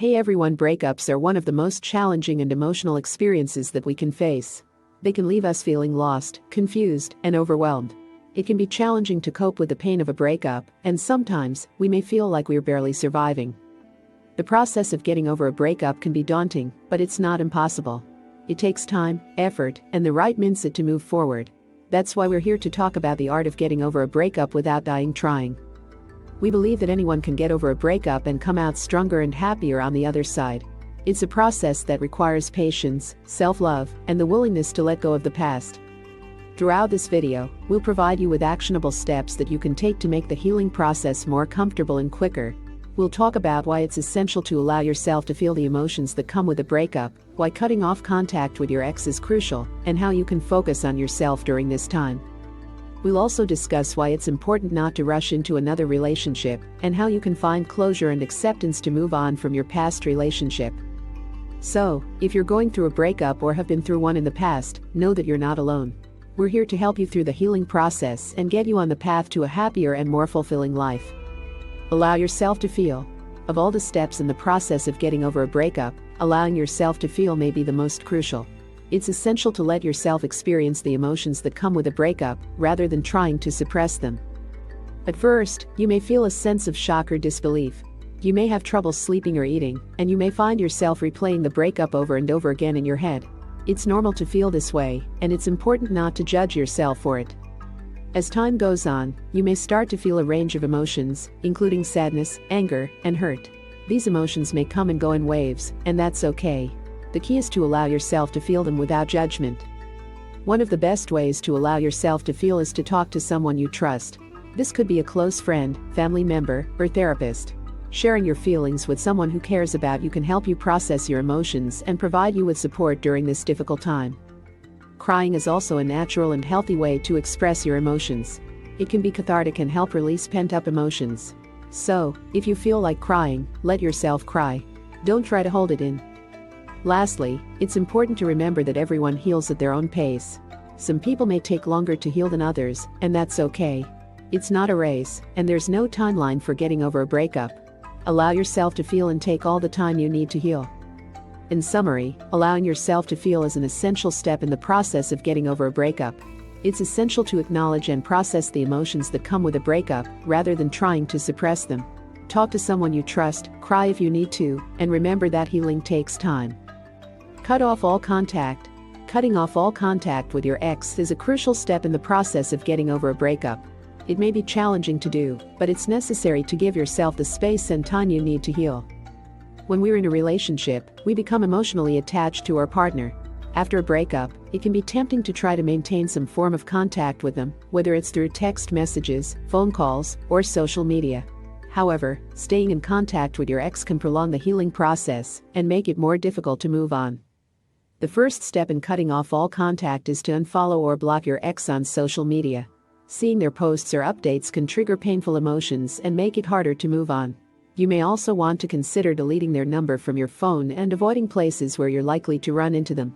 Hey everyone, breakups are one of the most challenging and emotional experiences that we can face. They can leave us feeling lost, confused, and overwhelmed. It can be challenging to cope with the pain of a breakup, and sometimes, we may feel like we're barely surviving. The process of getting over a breakup can be daunting, but it's not impossible. It takes time, effort, and the right mindset to move forward. That's why we're here to talk about the art of getting over a breakup without dying trying. We believe that anyone can get over a breakup and come out stronger and happier on the other side. It's a process that requires patience, self-love, and the willingness to let go of the past. Throughout this video, we'll provide you with actionable steps that you can take to make the healing process more comfortable and quicker. We'll talk about why it's essential to allow yourself to feel the emotions that come with a breakup, why cutting off contact with your ex is crucial, and how you can focus on yourself during this time. We'll also discuss why it's important not to rush into another relationship, and how you can find closure and acceptance to move on from your past relationship. So, if you're going through a breakup or have been through one in the past, know that you're not alone. We're here to help you through the healing process and get you on the path to a happier and more fulfilling life. Allow yourself to feel. Of all the steps in the process of getting over a breakup, allowing yourself to feel may be the most crucial. It's essential to let yourself experience the emotions that come with a breakup, rather than trying to suppress them. At first, you may feel a sense of shock or disbelief. You may have trouble sleeping or eating, and you may find yourself replaying the breakup over and over again in your head. It's normal to feel this way, and it's important not to judge yourself for it. As time goes on, you may start to feel a range of emotions, including sadness, anger, and hurt. These emotions may come and go in waves, and that's okay. The key is to allow yourself to feel them without judgment. One of the best ways to allow yourself to feel is to talk to someone you trust. This could be a close friend, family member, or therapist. Sharing your feelings with someone who cares about you can help you process your emotions and provide you with support during this difficult time. Crying is also a natural and healthy way to express your emotions. It can be cathartic and help release pent-up emotions. So, if you feel like crying, let yourself cry. Don't try to hold it in. Lastly, it's important to remember that everyone heals at their own pace. Some people may take longer to heal than others, and that's okay. It's not a race, and there's no timeline for getting over a breakup. Allow yourself to feel and take all the time you need to heal. In summary, allowing yourself to feel is an essential step in the process of getting over a breakup. It's essential to acknowledge and process the emotions that come with a breakup, rather than trying to suppress them. Talk to someone you trust, cry if you need to, and remember that healing takes time. Cut off all contact. Cutting off all contact with your ex is a crucial step in the process of getting over a breakup. It may be challenging to do, but it's necessary to give yourself the space and time you need to heal. When we're in a relationship, we become emotionally attached to our partner. After a breakup, it can be tempting to try to maintain some form of contact with them, whether it's through text messages, phone calls, or social media. However, staying in contact with your ex can prolong the healing process and make it more difficult to move on. The first step in cutting off all contact is to unfollow or block your ex on social media. Seeing their posts or updates can trigger painful emotions and make it harder to move on. You may also want to consider deleting their number from your phone and avoiding places where you're likely to run into them.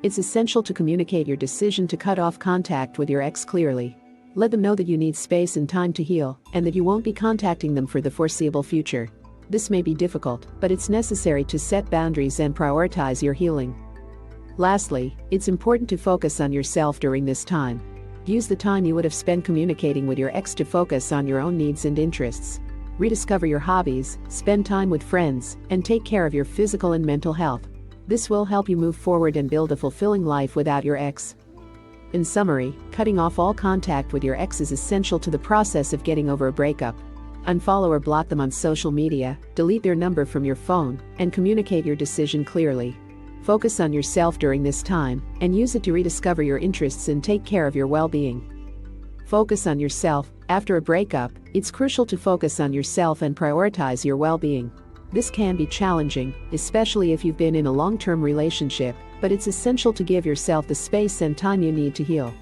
It's essential to communicate your decision to cut off contact with your ex clearly. Let them know that you need space and time to heal, and that you won't be contacting them for the foreseeable future. This may be difficult, but it's necessary to set boundaries and prioritize your healing. Lastly, it's important to focus on yourself during this time. Use the time you would have spent communicating with your ex to focus on your own needs and interests. Rediscover your hobbies, spend time with friends, and take care of your physical and mental health. This will help you move forward and build a fulfilling life without your ex. In summary, cutting off all contact with your ex is essential to the process of getting over a breakup. Unfollow or block them on social media, delete their number from your phone, and communicate your decision clearly. Focus on yourself during this time, and use it to rediscover your interests and take care of your well-being. Focus on yourself. After a breakup, it's crucial to focus on yourself and prioritize your well-being. This can be challenging, especially if you've been in a long-term relationship, but it's essential to give yourself the space and time you need to heal.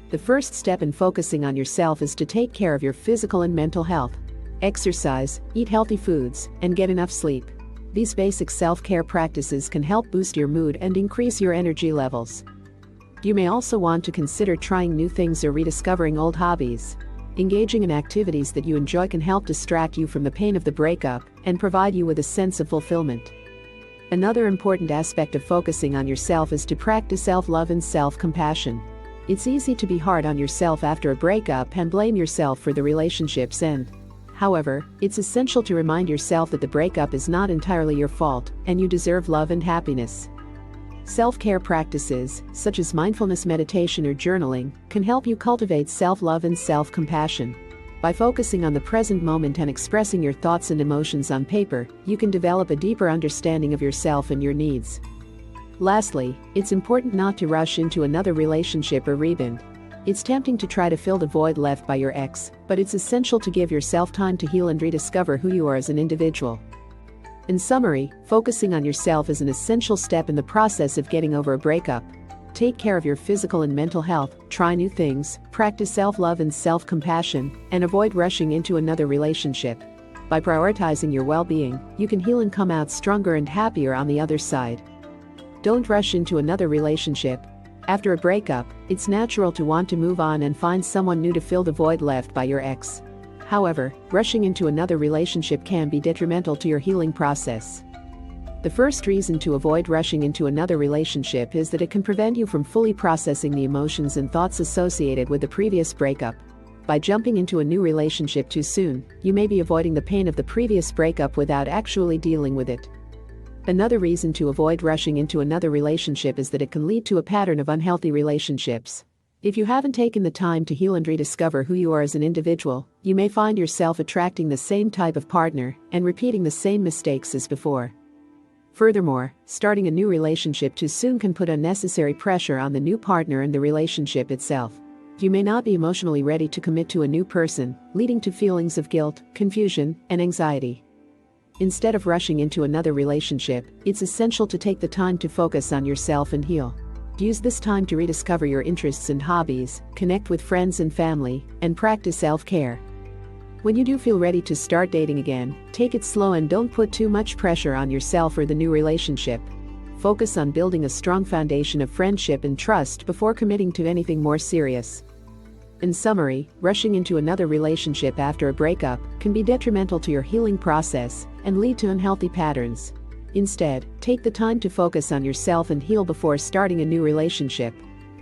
The first step in focusing on yourself is to take care of your physical and mental health. Exercise, eat healthy foods, and get enough sleep. These basic self-care practices can help boost your mood and increase your energy levels. You may also want to consider trying new things or rediscovering old hobbies. Engaging in activities that you enjoy can help distract you from the pain of the breakup and provide you with a sense of fulfillment. Another important aspect of focusing on yourself is to practice self-love and self-compassion. It's easy to be hard on yourself after a breakup and blame yourself for the relationship's end. However, it's essential to remind yourself that the breakup is not entirely your fault, and you deserve love and happiness. Self-care practices, such as mindfulness meditation or journaling, can help you cultivate self-love and self-compassion. By focusing on the present moment and expressing your thoughts and emotions on paper, you can develop a deeper understanding of yourself and your needs. Lastly, it's important not to rush into another relationship or rebound. It's tempting to try to fill the void left by your ex, but it's essential to give yourself time to heal and rediscover who you are as an individual. In summary, focusing on yourself is an essential step in the process of getting over a breakup. Take care of your physical and mental health, try new things, practice self-love and self-compassion, and avoid rushing into another relationship. By prioritizing your well-being, you can heal and come out stronger and happier on the other side. Don't rush into another relationship. After a breakup, it's natural to want to move on and find someone new to fill the void left by your ex. However, rushing into another relationship can be detrimental to your healing process. The first reason to avoid rushing into another relationship is that it can prevent you from fully processing the emotions and thoughts associated with the previous breakup. By jumping into a new relationship too soon, you may be avoiding the pain of the previous breakup without actually dealing with it. Another reason to avoid rushing into another relationship is that it can lead to a pattern of unhealthy relationships. If you haven't taken the time to heal and rediscover who you are as an individual, you may find yourself attracting the same type of partner and repeating the same mistakes as before. Furthermore, starting a new relationship too soon can put unnecessary pressure on the new partner and the relationship itself. You may not be emotionally ready to commit to a new person, leading to feelings of guilt, confusion, and anxiety. Instead of rushing into another relationship, it's essential to take the time to focus on yourself and heal. Use this time to rediscover your interests and hobbies, connect with friends and family, and practice self-care. When you do feel ready to start dating again, take it slow and don't put too much pressure on yourself or the new relationship. Focus on building a strong foundation of friendship and trust before committing to anything more serious. In summary, rushing into another relationship after a breakup can be detrimental to your healing process and lead to unhealthy patterns. Instead, take the time to focus on yourself and heal before starting a new relationship.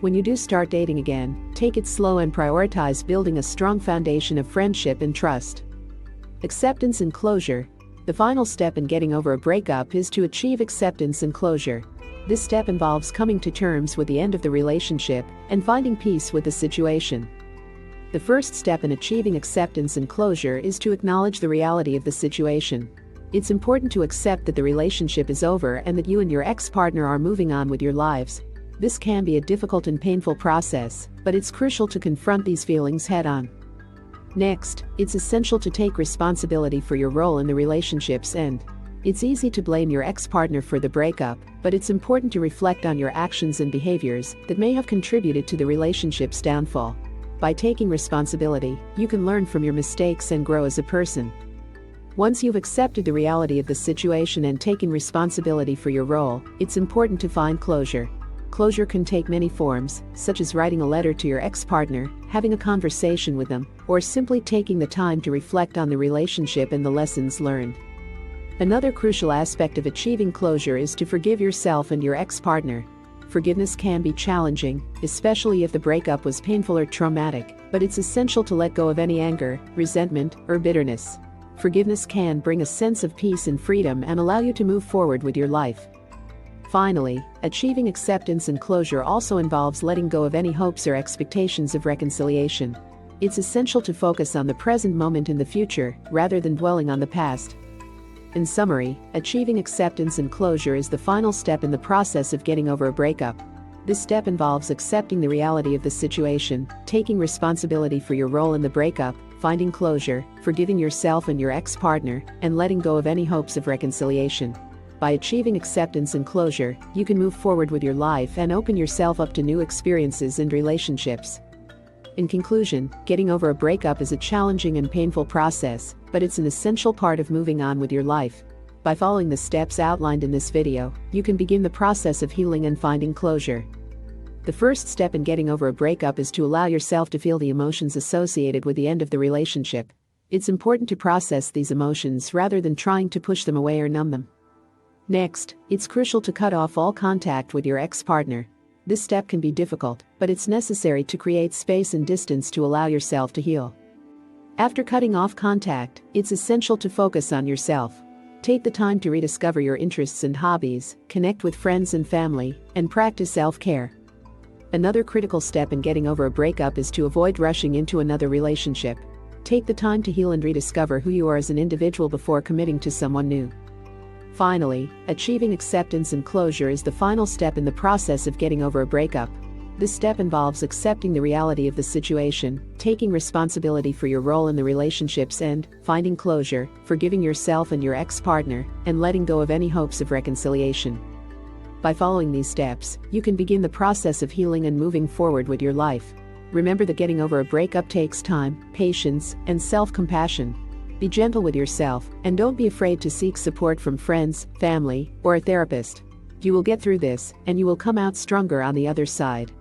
When you do start dating again, take it slow and prioritize building a strong foundation of friendship and trust. Acceptance and closure. The final step in getting over a breakup is to achieve acceptance and closure. This step involves coming to terms with the end of the relationship and finding peace with the situation. The first step in achieving acceptance and closure is to acknowledge the reality of the situation. It's important to accept that the relationship is over and that you and your ex-partner are moving on with your lives. This can be a difficult and painful process, but it's crucial to confront these feelings head-on. Next, it's essential to take responsibility for your role in the relationship's end. It's easy to blame your ex-partner for the breakup, but it's important to reflect on your actions and behaviors that may have contributed to the relationship's downfall. By taking responsibility, you can learn from your mistakes and grow as a person. Once you've accepted the reality of the situation and taken responsibility for your role, it's important to find closure. Closure can take many forms, such as writing a letter to your ex-partner, having a conversation with them, or simply taking the time to reflect on the relationship and the lessons learned. Another crucial aspect of achieving closure is to forgive yourself and your ex-partner. Forgiveness can be challenging, especially if the breakup was painful or traumatic, but it's essential to let go of any anger, resentment, or bitterness. Forgiveness can bring a sense of peace and freedom and allow you to move forward with your life. Finally, achieving acceptance and closure also involves letting go of any hopes or expectations of reconciliation. It's essential to focus on the present moment and the future, rather than dwelling on the past. In summary, achieving acceptance and closure is the final step in the process of getting over a breakup. This step involves accepting the reality of the situation, taking responsibility for your role in the breakup, finding closure, forgiving yourself and your ex-partner, and letting go of any hopes of reconciliation. By achieving acceptance and closure, you can move forward with your life and open yourself up to new experiences and relationships. In conclusion, getting over a breakup is a challenging and painful process, but it's an essential part of moving on with your life. By following the steps outlined in this video, you can begin the process of healing and finding closure. The first step in getting over a breakup is to allow yourself to feel the emotions associated with the end of the relationship. It's important to process these emotions rather than trying to push them away or numb them. Next, it's crucial to cut off all contact with your ex-partner. This step can be difficult, but it's necessary to create space and distance to allow yourself to heal. After cutting off contact, it's essential to focus on yourself. Take the time to rediscover your interests and hobbies, connect with friends and family, and practice self-care. Another critical step in getting over a breakup is to avoid rushing into another relationship. Take the time to heal and rediscover who you are as an individual before committing to someone new. Finally, achieving acceptance and closure is the final step in the process of getting over a breakup. This step involves accepting the reality of the situation, taking responsibility for your role in the relationship's end, finding closure, forgiving yourself and your ex-partner, and letting go of any hopes of reconciliation. By following these steps, you can begin the process of healing and moving forward with your life. Remember that getting over a breakup takes time, patience, and self-compassion. Be gentle with yourself, and don't be afraid to seek support from friends, family, or a therapist. You will get through this, and you will come out stronger on the other side.